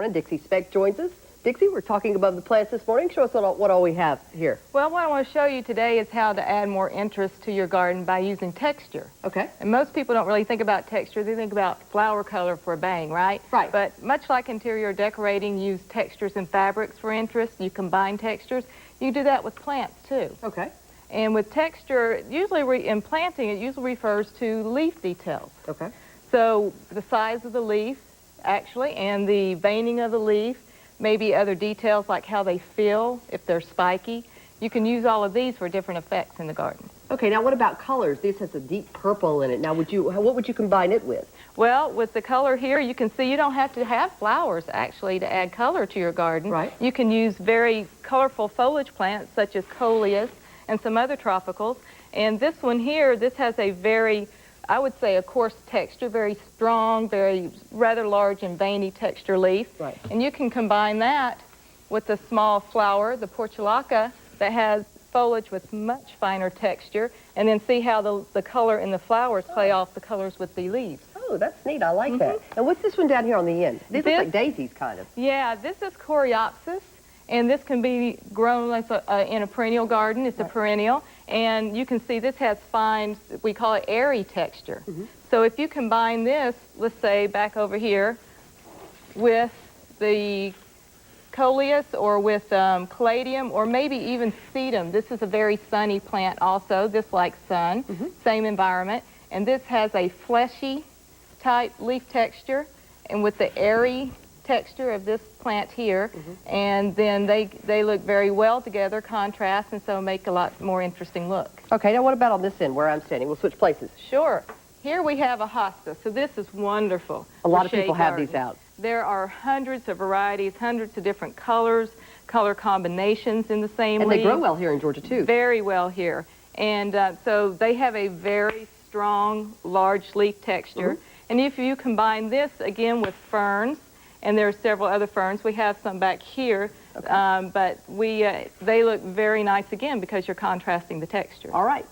morning. Dixie Speck joins us. Dixie, we're talking about the plants this morning. Show us what all we have here. Well, what I want to show you today is how to add more interest to your garden by using texture. Okay. And most people don't really think about texture. They think about flower color for a bang, right? Right. But much like interior decorating, you use textures and fabrics for interest. You combine textures. You can do that with plants, too. Okay. And with texture, usually in planting, it usually refers to leaf details. Okay. So the size of the leaf, actually, and the veining of the leaf, maybe other details like how they feel, if they're spiky. You can use all of these for different effects in the garden. Okay, now what about colors? This has a deep purple in it. Now, what would you combine it with? Well, with the color here, you can see you don't have to have flowers, actually, to add color to your garden. Right. You can use very colorful foliage plants, such as coleus and some other tropicals. And this one here, this has a very, I would say, a coarse texture, very strong, rather large and veiny texture leaf. Right. And you can combine that with the small flower, the portulaca, that has foliage with much finer texture, and then see how the color in the flowers play off the colors with the leaves. Oh, that's neat. I like that. And what's this one down here on the end? These look like daisies, kind of. Yeah, this is coreopsis, and this can be grown as in a perennial garden. It's a perennial, and you can see this has fine, we call it airy texture. So if you combine this, let's say back over here, with the coleus or with caladium or maybe even sedum. This is a very sunny plant also. This likes sun, same environment. And this has a fleshy type leaf texture, and with the airy texture of this plant here, and then they look very well together, contrast, and so make a lot more interesting look. Okay, now what about on this end where I'm standing? We'll switch places. Sure. Here we have a hosta, so this is wonderful. A lot of people have these out. There are hundreds of varieties, hundreds of different colors, color combinations in the same leaf. And they grow well here in Georgia, too. Very well here. And so they have a very strong, large leaf texture. And if you combine this, again, with ferns, and there are several other ferns. We have some back here, but they look very nice, again, because you're contrasting the texture. All right.